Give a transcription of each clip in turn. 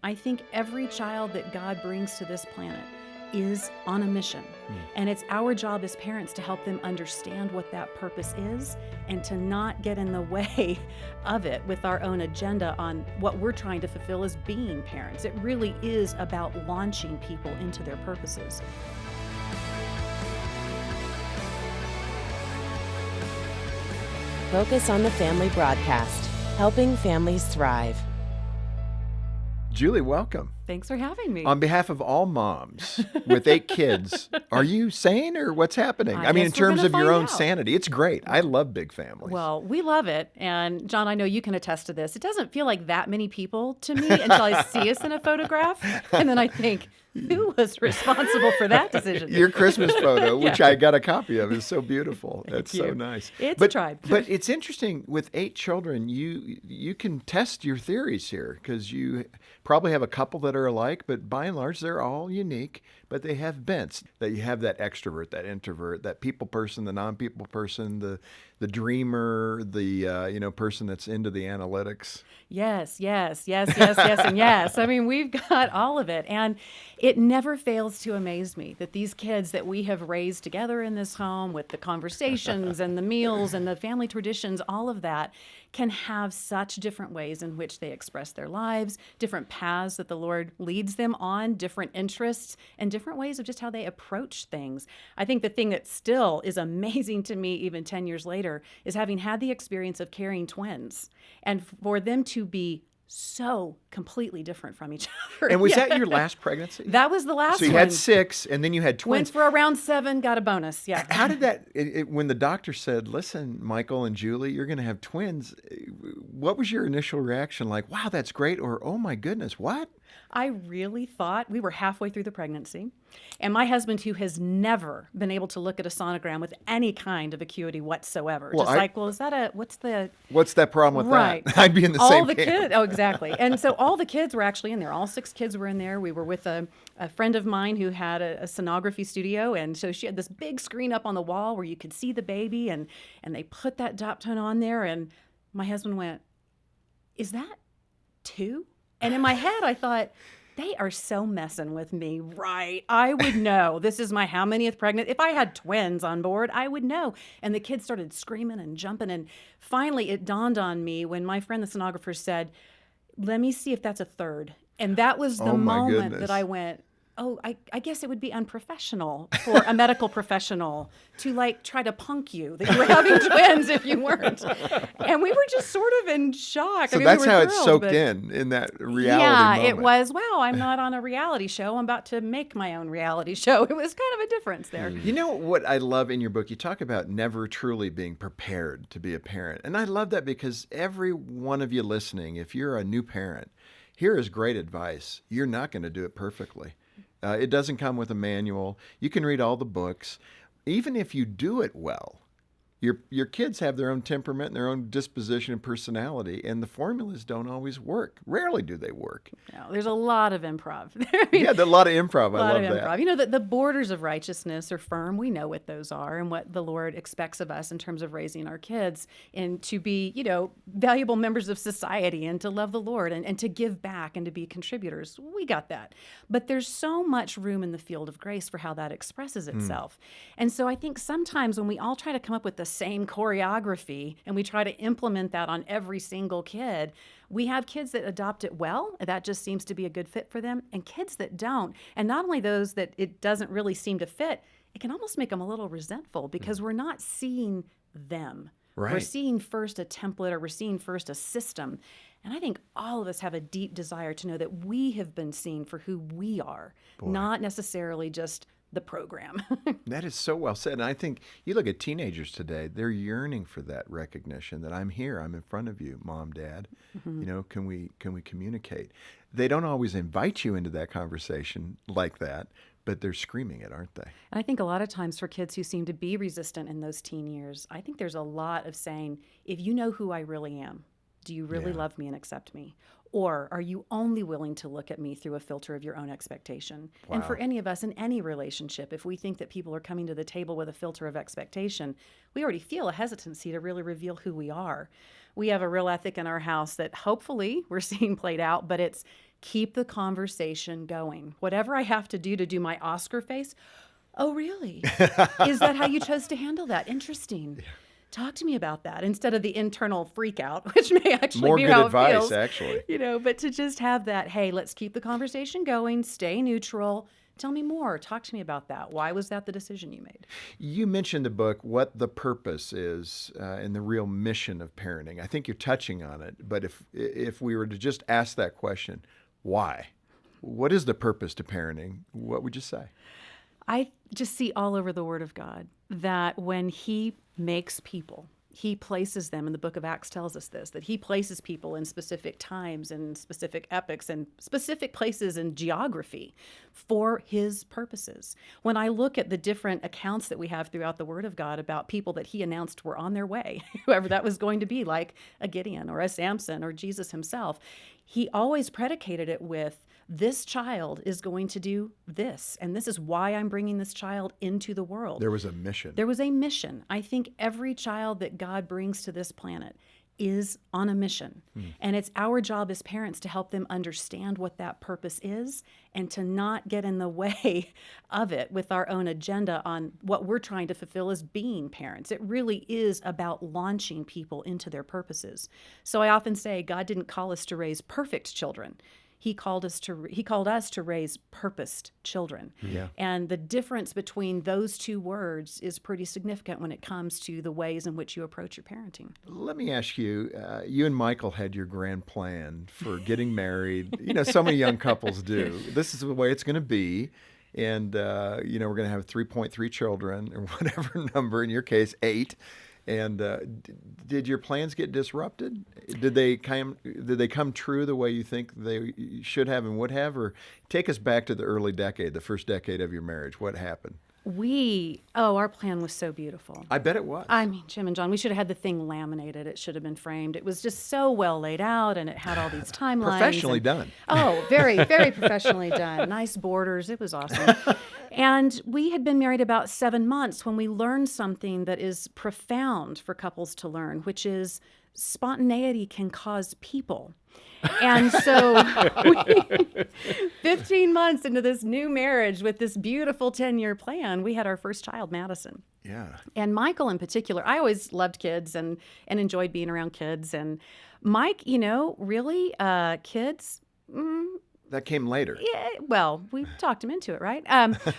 I think every child that God brings to this planet is on a mission. And it's our job as parents to help them understand what that purpose is and to not get in the way of it with our own agenda on what we're trying to fulfill as being parents. It really is about launching people into their purposes. Focus on the Family broadcast, helping families thrive. Julie, welcome. Thanks for having me. On behalf of all moms with 8 kids, are you sane or what's happening? I mean, in guess we're terms gonna of your find own out. sanity, it's great. I love big families. Well, we love it. And John, I know you can attest to this. It doesn't feel like that many people to me until I see us in a photograph. And then I think, who was responsible for that decision? Your Christmas photo, which Yeah. I got a copy of, is so beautiful. That's so you. nice. It's a tribe. But it's interesting, with 8 children, you can test your theories here because you probably have a couple that are alike, but by and large, they're all unique, but they have bents. That you have that extrovert, that introvert, that people person, the non-people person, the dreamer, the person that's into the analytics. Yes, and yes. I mean, we've got all of it. And it never fails to amaze me that these kids that we have raised together in this home with the conversations and the meals and the family traditions, all of that can have such different ways in which they express their lives, different paths that the Lord leads them on, different interests, and different ways of just how they approach things. I think the thing that still is amazing to me, even 10 years later, is having had the experience of carrying twins and for them to be so completely different from each other. And was that your last pregnancy? That was the last So you one. had 6, and then you had twins. Went for around 7, got a bonus. Yeah. How did that, when the doctor said, listen, Michael and Julie, you're going to have twins, what was your initial reaction? Like, wow, that's great, or oh my goodness, what? I really thought we were halfway through the pregnancy, and my husband, who has never been able to look at a sonogram with any kind of acuity whatsoever, Well, is that what's that problem with right? that? I'd be in the all same the camp. kids, oh, exactly. And so all the kids were actually in there. All 6 kids were in there. We were with a friend of mine who had a sonography studio, and so she had this big screen up on the wall where you could see the baby, and they put that Doptone on there, and my husband went, "Is that 2?" And in my head, I thought, they are so messing with me, right? I would know. This is my how manyth pregnant. If I had twins on board, I would know. And the kids started screaming and jumping. And finally, it dawned on me when my friend, the sonographer, said, "Let me see if that's a 3rd." And that was the Oh, my moment goodness. that I went, oh, I guess it would be unprofessional for a medical professional to try to punk you that you were having twins if you weren't. And we were just sort of in shock. So I mean, that's we were how thrilled, it soaked but- in that reality Yeah, moment. it was, wow, I'm not on a reality show. I'm about to make my own reality show. It was kind of a difference there. You know what I love in your book? You talk about never truly being prepared to be a parent. And I love that because every one of you listening, if you're a new parent, here is great advice. You're not going to do it perfectly. It doesn't come with a manual. You can read all the books. Even if you do it well, your kids have their own temperament and their own disposition and personality, and the formulas don't always work. Rarely do they work. No, there's a lot of improv. Yeah, a lot of improv. I lot love of improv. that. You know, the borders of righteousness are firm. We know what those are and what the Lord expects of us in terms of raising our kids and to be, valuable members of society and to love the Lord and to give back and to be contributors. We got that. But there's so much room in the field of grace for how that expresses itself. And so I think sometimes when we all try to come up with the same choreography and we try to implement that on every single kid, we have kids that adopt it well. That just seems to be a good fit for them. And kids that don't. And not only those that it doesn't really seem to fit, it can almost make them a little resentful because we're not seeing them. Right. We're seeing first a template or we're seeing first a system. And I think all of us have a deep desire to know that we have been seen for who we are, not necessarily just the program. That is so well said. And I think you look at teenagers today, they're yearning for that recognition that I'm here, I'm in front of you, Mom, Dad. Can we communicate? They don't always invite you into that conversation like that, but they're screaming it, aren't they? And I think a lot of times for kids who seem to be resistant in those teen years, I think there's a lot of saying, if you know who I really am, do you really love me and accept me? Or are you only willing to look at me through a filter of your own expectation? Wow. And for any of us in any relationship, if we think that people are coming to the table with a filter of expectation, we already feel a hesitancy to really reveal who we are. We have a real ethic in our house that hopefully we're seeing played out, but it's keep the conversation going. Whatever I have to do my Oscar face. Oh, really? Is that how you chose to handle that? Interesting. Talk to me about that instead of the internal freak out, which may actually More be good how advice, it feels. actually. But to just have that, hey, let's keep the conversation going, stay neutral. Tell me more. Talk to me about that. Why was that the decision you made? You mentioned the book, what the purpose is and the real mission of parenting. I think you're touching on it, but if we were to just ask that question, why? What is the purpose to parenting? What would you say? I just see all over the Word of God that when He makes people, He places them, and the book of Acts tells us this, that He places people in specific times and specific epochs and specific places in geography for His purposes. When I look at the different accounts that we have throughout the Word of God about people that He announced were on their way, whoever that was going to be, like a Gideon or a Samson or Jesus Himself, He always predicated it with, this child is going to do this, and this is why I'm bringing this child into the world. There was a mission. There was a mission. I think every child that God brings to this planet is on a mission. And it's our job as parents to help them understand what that purpose is and to not get in the way of it with our own agenda on what we're trying to fulfill as being parents. It really is about launching people into their purposes. So I often say God didn't call us to raise perfect children. He called us to raise purposed children. Yeah. And the difference between those two words is pretty significant when it comes to the ways in which you approach your parenting. Let me ask you, you and Michael had your grand plan for getting married. So many young couples do. This is the way it's going to be. And, we're going to have 3.3 children or whatever number, in your case, 8. And did your plans get disrupted? Did they come true the way you think they should have and would have? Or take us back to the early decade, the first decade of your marriage. What happened? Our plan was so beautiful. I bet it was. I mean, Jim and John, we should have had the thing laminated. It should have been framed. It was just so well laid out, and it had all these timelines. Professionally done. Oh, very, very professionally done. Nice borders. It was awesome. And we had been married about 7 months when we learned something that is profound for couples to learn, which is spontaneity can cause people. And so 15 months into this new marriage with this beautiful 10-year plan, we had our first child, Madison. Yeah. And Michael in particular, I always loved kids and enjoyed being around kids. And Mike, really, kids, That came later. yeah, well, we talked him into it, right?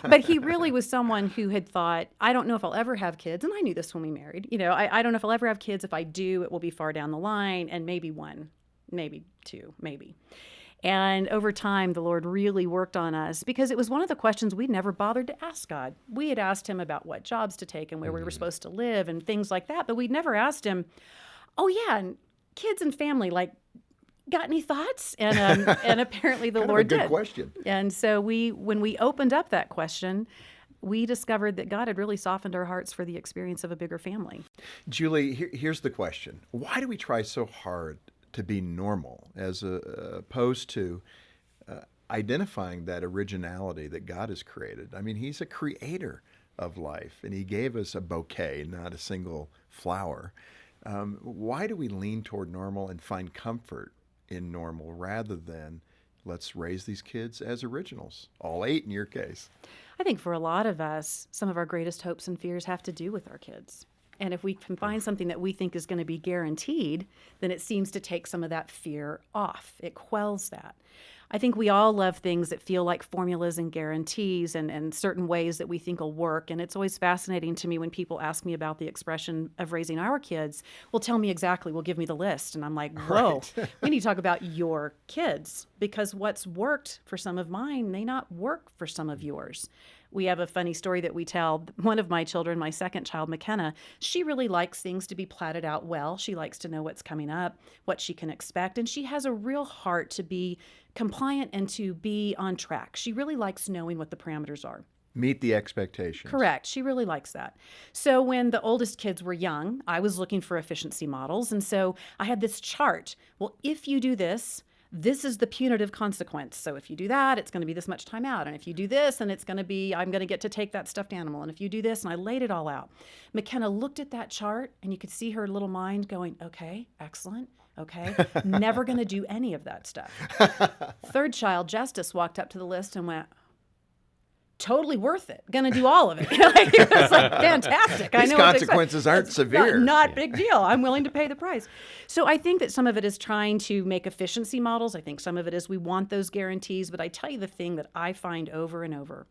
But he really was someone who had thought, I don't know if I'll ever have kids. And I knew this when we married. I don't know if I'll ever have kids. If I do, it will be far down the line, and maybe 1, maybe 2, maybe. And over time, the Lord really worked on us because it was one of the questions we'd never bothered to ask God. We had asked Him about what jobs to take and where we were supposed to live and things like that, but we'd never asked Him, oh yeah, and kids and family, like, got any thoughts? And apparently the Kind Lord of a good did. question. And so when we opened up that question, we discovered that God had really softened our hearts for the experience of a bigger family. Julie, here's the question. Why do we try so hard to be normal as opposed to identifying that originality that God has created? I mean, He's a creator of life, and He gave us a bouquet, not a single flower. Why do we lean toward normal and find comfort in normal rather than let's raise these kids as originals? All 8 in your case. I think for a lot of us, some of our greatest hopes and fears have to do with our kids. And if we can find something that we think is going to be guaranteed, then it seems to take some of that fear off. It quells that. I think we all love things that feel like formulas and guarantees and certain ways that we think will work. And it's always fascinating to me when people ask me about the expression of raising our kids. Well, tell me exactly. Well, give me the list. And I'm like, whoa, Right. we need to talk about your kids, because what's worked for some of mine may not work for some of yours. We have a funny story that we tell. One of my children, my second child, McKenna, she really likes things to be platted out well. She likes to know what's coming up, what she can expect, and she has a real heart to be compliant and to be on track. She really likes knowing what the parameters are. Meet the expectations. Correct. She really likes that. So when the oldest kids were young, I was looking for efficiency models. And so I had this chart. Well, if you do this, this is the punitive consequence. So if you do that, it's going to be this much time out. And if you do this, then it's going to be, I'm going to get to take that stuffed animal. And if you do this, and I laid it all out. McKenna looked at that chart, and you could see her little mind going, okay, excellent. Okay? Never going to do any of that stuff. Third child, Justice, walked up to the list and went, totally worth it. Going to do all of it. It was like fantastic. These I know what to expect. consequences aren't It's severe. Not big deal. I'm willing to pay the price. So I think that some of it is trying to make efficiency models. I think some of it is we want those guarantees. But I tell you the thing that I find over and over.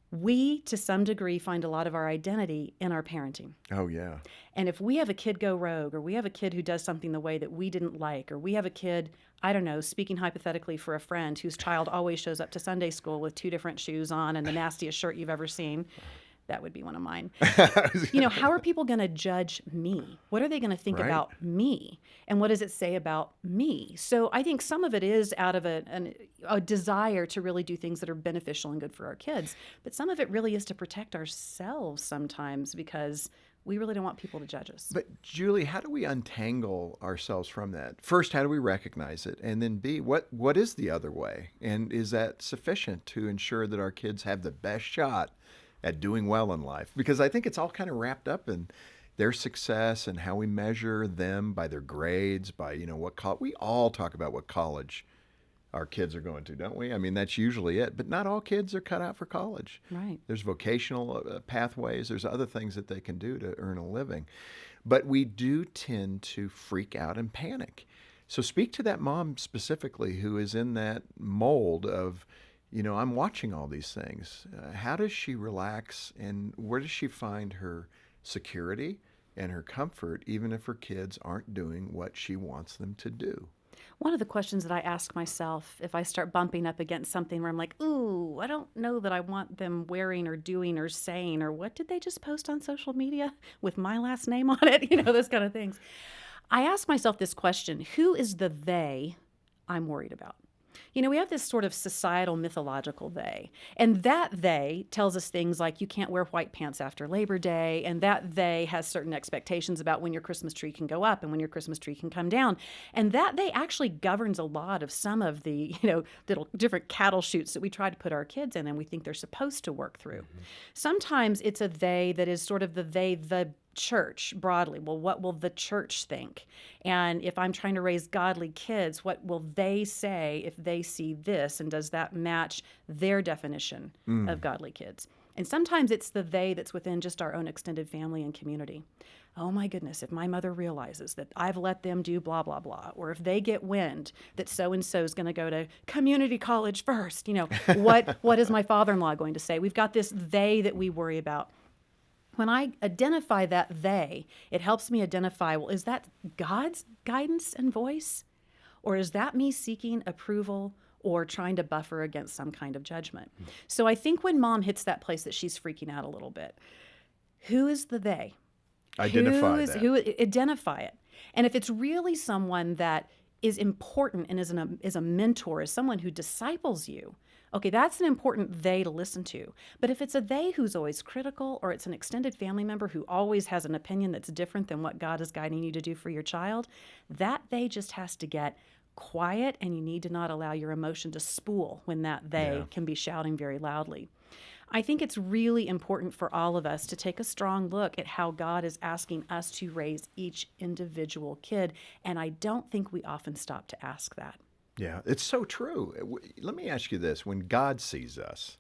We, to some degree, find a lot of our identity in our parenting. Oh, yeah. And if we have a kid go rogue, or we have a kid who does something the way that we didn't like, or we have a kid, I don't know, speaking hypothetically for a friend whose child always shows up to Sunday school with 2 different shoes on and the nastiest shirt you've ever seen, that would be one of mine. How are people going to judge me? What are they going to think about me? And what does it say about me? So I think some of it is out of a desire to really do things that are beneficial and good for our kids. But some of it really is to protect ourselves sometimes because we really don't want people to judge us. But Julie, how do we untangle ourselves from that? First, how do we recognize it? And then B, what is the other way? And is that sufficient to ensure that our kids have the best shot at doing well in life? Because I think it's all kind of wrapped up in their success and how we measure them by their grades, by, we all talk about what college our kids are going to, don't we? I mean, that's usually it. But not all kids are cut out for college. Right. There's vocational pathways. There's other things that they can do to earn a living. But we do tend to freak out and panic. So speak to that mom specifically who is in that mold of, I'm watching all these things. How does she relax, and where does she find her security and her comfort, even if her kids aren't doing what she wants them to do? One of the questions that I ask myself if I start bumping up against something where I'm like, ooh, I don't know that I want them wearing or doing or saying, or what did they just post on social media with my last name on it? Those kind of things. I ask myself this question: who is the they I'm worried about? We have this sort of societal mythological they, and that they tells us things like you can't wear white pants after Labor Day, and that they has certain expectations about when your Christmas tree can go up and when your Christmas tree can come down, and that they actually governs a lot of some of the, little different cattle chutes that we try to put our kids in and we think they're supposed to work through. Mm-hmm. Sometimes it's a they that is sort of the church broadly. Well, what will the church think? And if I'm trying to raise godly kids, what will they say if they see this? And does that match their definition of godly kids? And sometimes it's the they that's within just our own extended family and community. Oh my goodness, if my mother realizes that I've let them do blah, blah, blah, or if they get wind that so-and-so is going to go to community college first, what is my father-in-law going to say? We've got this they that we worry about. When I identify that they, it helps me identify, well, is that God's guidance and voice? Or is that me seeking approval or trying to buffer against some kind of judgment? So I think when mom hits that place that she's freaking out a little bit, who is the they? Identify Identify it. And if it's really someone that is important and is a mentor, is someone who disciples you, okay, that's an important they to listen to. But if it's a they who's always critical, or it's an extended family member who always has an opinion that's different than what God is guiding you to do for your child, that they just has to get quiet, and you need to not allow your emotion to spool when that they can be shouting very loudly. I think it's really important for all of us to take a strong look at how God is asking us to raise each individual kid, and I don't think we often stop to ask that. Yeah, it's so true. Let me ask you this. When God sees us,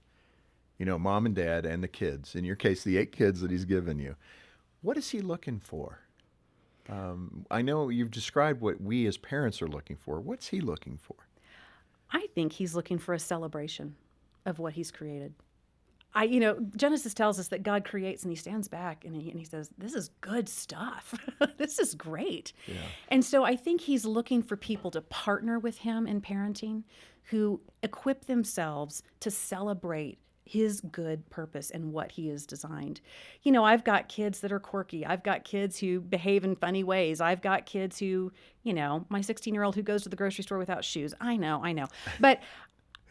mom and dad and the kids, in your case, the 8 kids that he's given you, what is he looking for? I know you've described what we as parents are looking for. What's he looking for? I think he's looking for a celebration of what he's created. Genesis tells us that God creates and he stands back and he says, this is good stuff. This is great. Yeah. And so I think he's looking for people to partner with him in parenting who equip themselves to celebrate his good purpose and what he has designed. I've got kids that are quirky. I've got kids who behave in funny ways. I've got kids who, my 16-year-old who goes to the grocery store without shoes. I know. But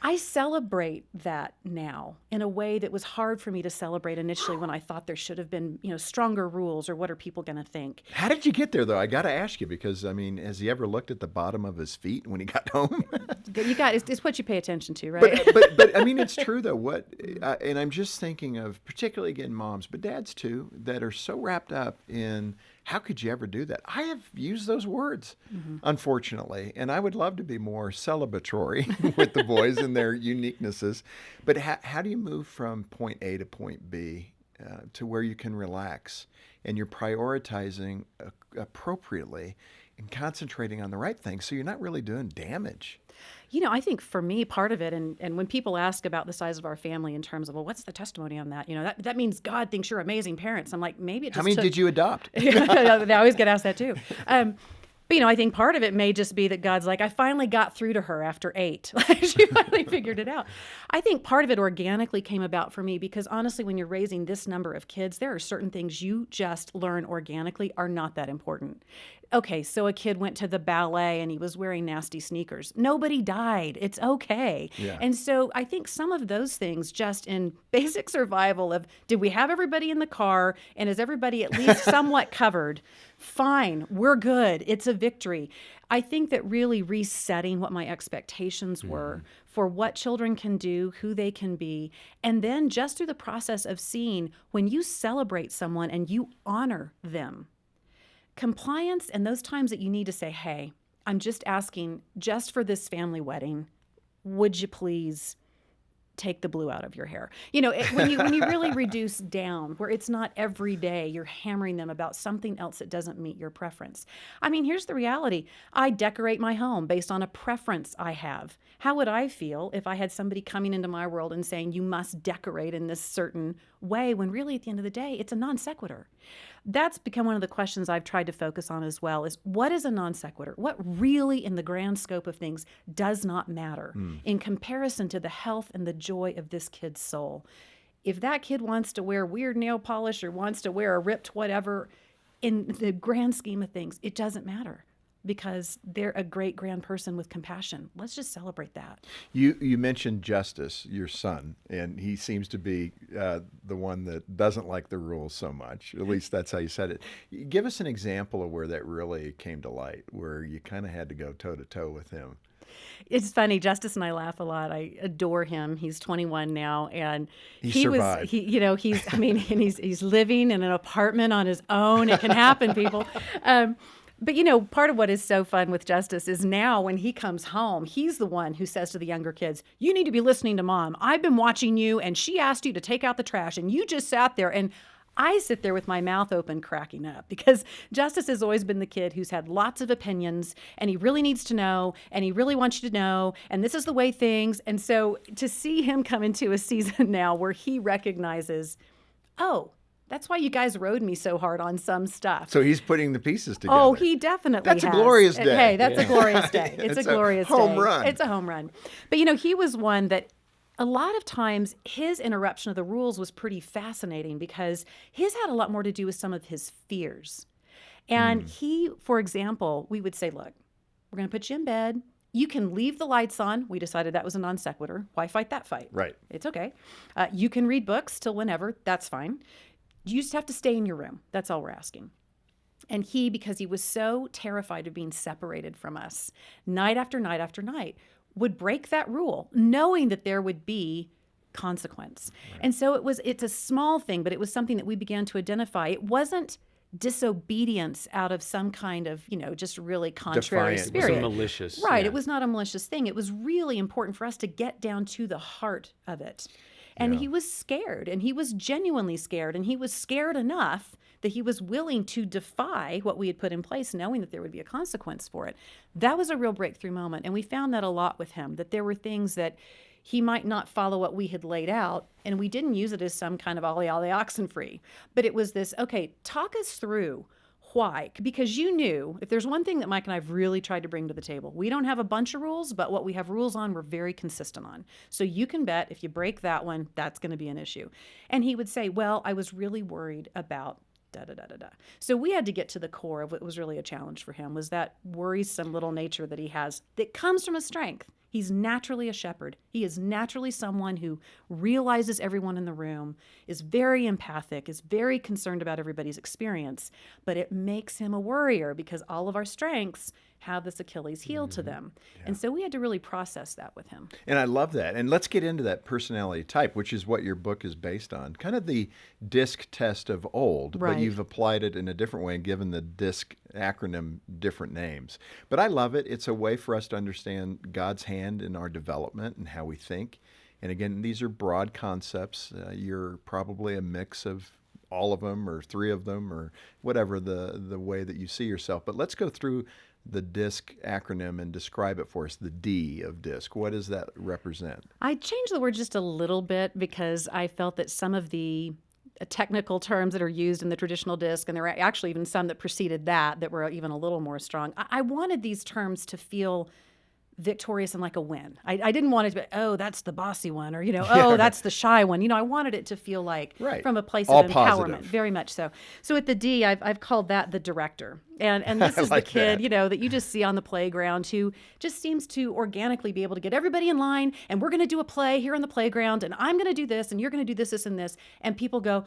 I celebrate that now in a way that was hard for me to celebrate initially when I thought there should have been, stronger rules, or what are people going to think? How did you get there, though? I got to ask you, because, has he ever looked at the bottom of his feet when he got home? It's what you pay attention to, right? But it's true, though. And I'm just thinking of, particularly, again, moms, but dads, too, that are so wrapped up in how could you ever do that? I have used those words, unfortunately, and I would love to be more celebratory with the boys and their uniquenesses. But how do you move from point A to point B to where you can relax and you're prioritizing appropriately and concentrating on the right things so you're not really doing damage? I think for me, part of it, and when people ask about the size of our family in terms of, well, what's the testimony on that? That means God thinks you're amazing parents. I'm like, maybe it just How many did you adopt? They always get asked that too. But, I think part of it may just be that God's like, I finally got through to her after 8. She finally figured it out. I think part of it organically came about for me because honestly, when you're raising this number of kids, there are certain things you just learn organically are not that important. Okay, so a kid went to the ballet and he was wearing nasty sneakers. Nobody died. It's okay. Yeah. And so I think some of those things just in basic survival of, did we have everybody in the car and is everybody at least somewhat covered? Fine, we're good. It's a victory. I think that really resetting what my expectations were for what children can do, who they can be, and then just through the process of seeing when you celebrate someone and you honor them, compliance and those times that you need to say, hey, I'm just asking just for this family wedding, would you please take the blue out of your hair? When you really reduce down where it's not every day you're hammering them about something else that doesn't meet your preference. I mean, here's the reality. I decorate my home based on a preference I have. How would I feel if I had somebody coming into my world and saying, you must decorate in this certain way, when really at the end of the day, it's a non sequitur? That's become one of the questions I've tried to focus on as well, is what is a non sequitur? What really in the grand scope of things does not matter in comparison to the health and the joy of this kid's soul? If that kid wants to wear weird nail polish or wants to wear a ripped whatever, in the grand scheme of things, it doesn't matter because they're a great grand person with compassion. Let's just celebrate that. You mentioned Justice, your son, and he seems to be the one that doesn't like the rules so much. At least that's how you said it. Give us an example of where that really came to light, where you kind of had to go toe-to-toe with him. It's funny. Justice and I laugh a lot. I adore him. He's 21 now, and He survived. He's living in an apartment on his own. It can happen, people. But, part of what is so fun with Justice is now when he comes home, he's the one who says to the younger kids, you need to be listening to Mom. I've been watching you, and she asked you to take out the trash, and you just sat there. And I sit there with my mouth open cracking up because Justice has always been the kid who's had lots of opinions, and he really needs to know, and he really wants you to know, and this is the way things. And so to see him come into a season now where he recognizes, oh, that's why you guys rode me so hard on some stuff. So he's putting the pieces together. Oh, he definitely That's has. a glorious day. Hey, that's a glorious day. It's a glorious home day. run. It's a home run. But, he was one that a lot of times his interruption of the rules was pretty fascinating because his had a lot more to do with some of his fears. And he, for example, we would say, look, we're going to put you in bed. You can leave the lights on. We decided that was a non sequitur. Why fight that fight? Right. It's okay. You can read books till whenever. That's fine. You just have to stay in your room. That's all we're asking. And he, because he was so terrified of being separated from us, night after night after night, would break that rule, knowing that there would be consequence. Right. And so it's a small thing, but it was something that we began to identify. It wasn't disobedience out of some kind of, just really contrary Defiant. spirit. It wasn't malicious. Right. Yeah. It was not a malicious thing. It was really important for us to get down to the heart of it. And he was scared, and he was genuinely scared, and he was scared enough that he was willing to defy what we had put in place, knowing that there would be a consequence for it. That was a real breakthrough moment, and we found that a lot with him, that there were things that he might not follow what we had laid out, and we didn't use it as some kind of ollie oxen free. But it was this, okay, talk us through why. Because you knew, if there's one thing that Mike and I have really tried to bring to the table, we don't have a bunch of rules, but what we have rules on, we're very consistent on. So you can bet if you break that one, that's going to be an issue. And he would say, well, I was really worried about da-da-da-da-da. So we had to get to the core of what was really a challenge for him, was that worrisome little nature that he has that comes from a strength. He's naturally a shepherd. He is naturally someone who realizes everyone in the room, is very empathic, is very concerned about everybody's experience, but it makes him a worrier because all of our strengths have this Achilles heel to them. And so we had to really process that with him. And I love that. And let's get into that personality type, which is what your book is based on. Kind of the DISC test of old, Right. but you've applied it in a different way and given the DISC acronym different names. But I love it. It's a way for us to understand God's hand in our development and how we think. And again, these are broad concepts. You're probably a mix of all of them or three of them or whatever the way that you see yourself. But let's go through the DISC acronym and describe it for us, the D of DISC. What does that represent? I changed the word just a little bit because I felt that some of the technical terms that are used in the traditional DISC, and there are actually even some that preceded that were even a little more strong. I wanted these terms to feel victorious and like a win. I didn't want it to be, oh, that's the bossy one, or, oh, that's the shy one. I wanted it to feel like from a place All of empowerment, positive. very much so. So at the D, I've called that the director. And this is like the kid, that. that you just see on the playground who just seems to organically be able to get everybody in line, and we're going to do a play here on the playground, and I'm going to do this, and you're going to do this, and this. And people go,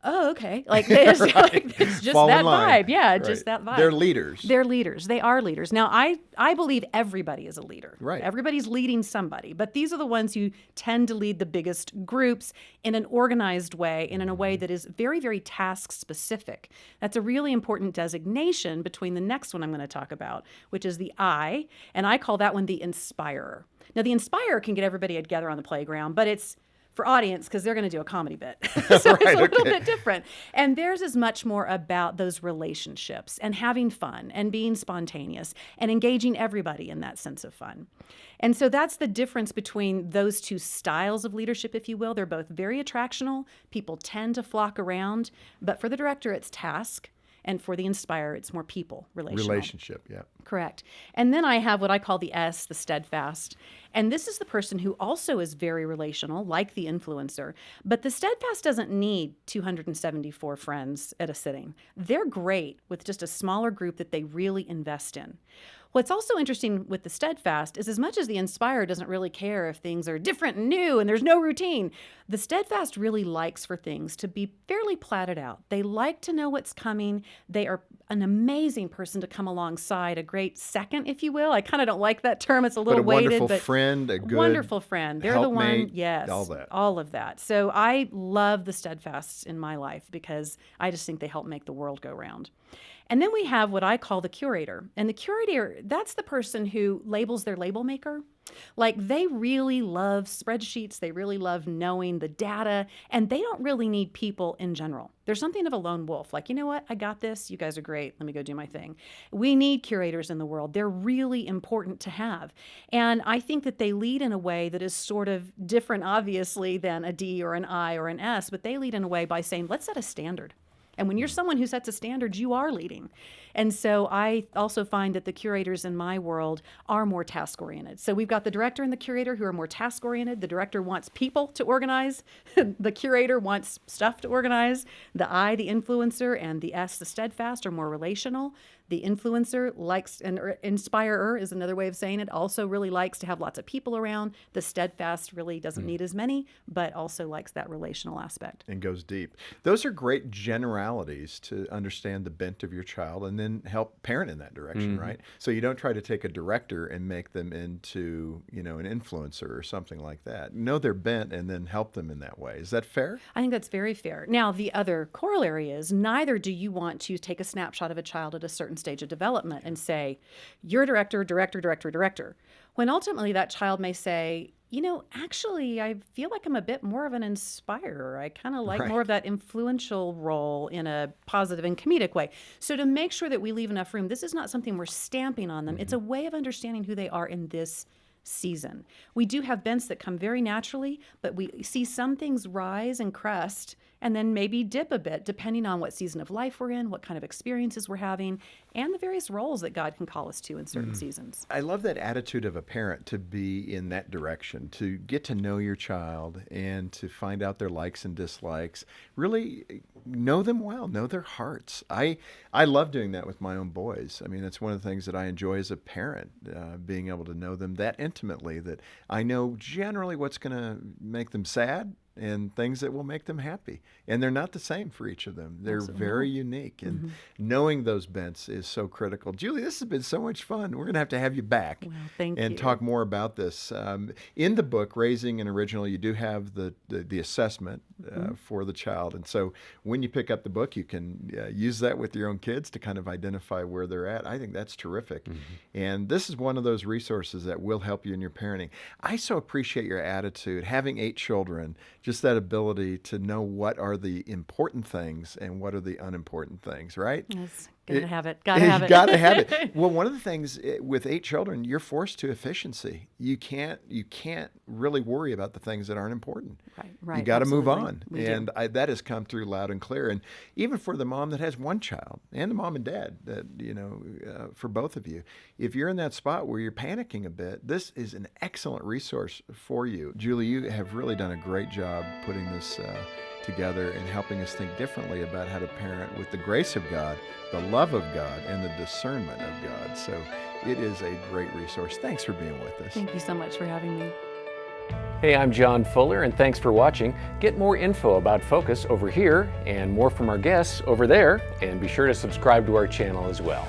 oh, okay. Like, it's, it's just Fall in that line. vibe. Yeah, Right. just that vibe. They're leaders. They're leaders. They are leaders. Now, I believe everybody is a leader. Right. Everybody's leading somebody, but these are the ones who tend to lead the biggest groups in an organized way and in a way that is very, very task specific. That's a really important designation between the next one I'm going to talk about, which is the I, and I call that one the inspirer. Now, the inspirer can get everybody together on the playground, but it's for audience because they're going to do a comedy bit. So it's a little bit different. And theirs is much more about those relationships and having fun and being spontaneous and engaging everybody in that sense of fun. And so that's the difference between those two styles of leadership, if you will. They're both very attractional. People tend to flock around. But for the director, it's task. And for the inspire, it's more people, Relationship, yeah. Correct. And then I have what I call the S, the steadfast. And this is the person who also is very relational, like the influencer. But the steadfast doesn't need 274 friends at a sitting. They're great with just a smaller group that they really invest in. What's also interesting with the steadfast is as much as the inspire doesn't really care if things are different and new and there's no routine, the steadfast really likes for things to be fairly platted out. They like to know what's coming. They are an amazing person to come alongside, a great second, if you will. I kind of don't like that term. It's a little weighted. Wonderful friend, a good wonderful friend. They're the one, helpmate, yes, all that. of that. So I love the steadfasts in my life because I just think they help make the world go round. And then we have what I call the curator. And the curator, that's the person who labels their label maker. Like, they really love spreadsheets. They really love knowing the data. And they don't really need people in general. There's something of a lone wolf. Like, you know what? I got this. You guys are great. Let me go do my thing. We need curators in the world. They're really important to have. And I think that they lead in a way that is sort of different, obviously, than a D or an I or an S. But they lead in a way by saying, let's set a standard. And when you're someone who sets a standard, you are leading. And so I also find that the curators in my world are more task-oriented. So we've got the director and the curator who are more task-oriented. The director wants people to organize. The curator wants stuff to organize. The I, the influencer, and the S, the steadfast, are more relational. The influencer likes, and inspirer is another way of saying it, also really likes to have lots of people around. The steadfast really doesn't need as many, but also likes that relational aspect. And goes deep. Those are great generalities to understand the bent of your child and then help parent in that direction, right? So you don't try to take a director and make them into, an influencer or something like that. Know their bent and then help them in that way. Is that fair? I think that's very fair. Now, the other corollary is neither do you want to take a snapshot of a child at a certain stage of development and say, you're director, director, director, director. When ultimately that child may say, actually, I feel like I'm a bit more of an inspirer. I kind of like more of that influential role in a positive and comedic way. So to make sure that we leave enough room, this is not something we're stamping on them. It's a way of understanding who they are in this season. We do have bents that come very naturally, but we see some things rise and crest and then maybe dip a bit depending on what season of life we're in, what kind of experiences we're having, and the various roles that God can call us to in certain seasons. I love that attitude of a parent to be in that direction, to get to know your child and to find out their likes and dislikes, really know them well, know their hearts. I love doing that with my own boys. I mean, that's one of the things that I enjoy as a parent, being able to know them that intimately, that I know generally what's going to make them sad and things that will make them happy. And they're not the same for each of them. They're Absolutely very not. unique. And knowing those bents is so critical. Julie, this has been so much fun. We're going to have you back Well, thank and you. talk more about this. In the book, Raising an Original, you do have the assessment for the child. And so when you pick up the book, you can use that with your own kids to kind of identify where they're at. I think that's terrific. And this is one of those resources that will help you in your parenting. I so appreciate your attitude. Having 8 children, just that ability to know what are the important things and what are the unimportant things, right? Yes, gotta have it. Gotta have You it. gotta have it. Well, one of the things with 8 children, you're forced to efficiency. You can't really worry about the things that aren't important. Right. You got to move absolutely. on, We do. and that has come through loud and clear. And even for the mom that has one child, and the mom and dad, that for both of you, if you're in that spot where you're panicking a bit, this is an excellent resource for you. Julie, you have really done a great job putting this together and helping us think differently about how to parent with the grace of God, the love of God, and the discernment of God. So it is a great resource. Thanks for being with us. Thank you so much for having me. Hey, I'm John Fuller, and thanks for watching. Get more info about Focus over here and more from our guests over there, and be sure to subscribe to our channel as well.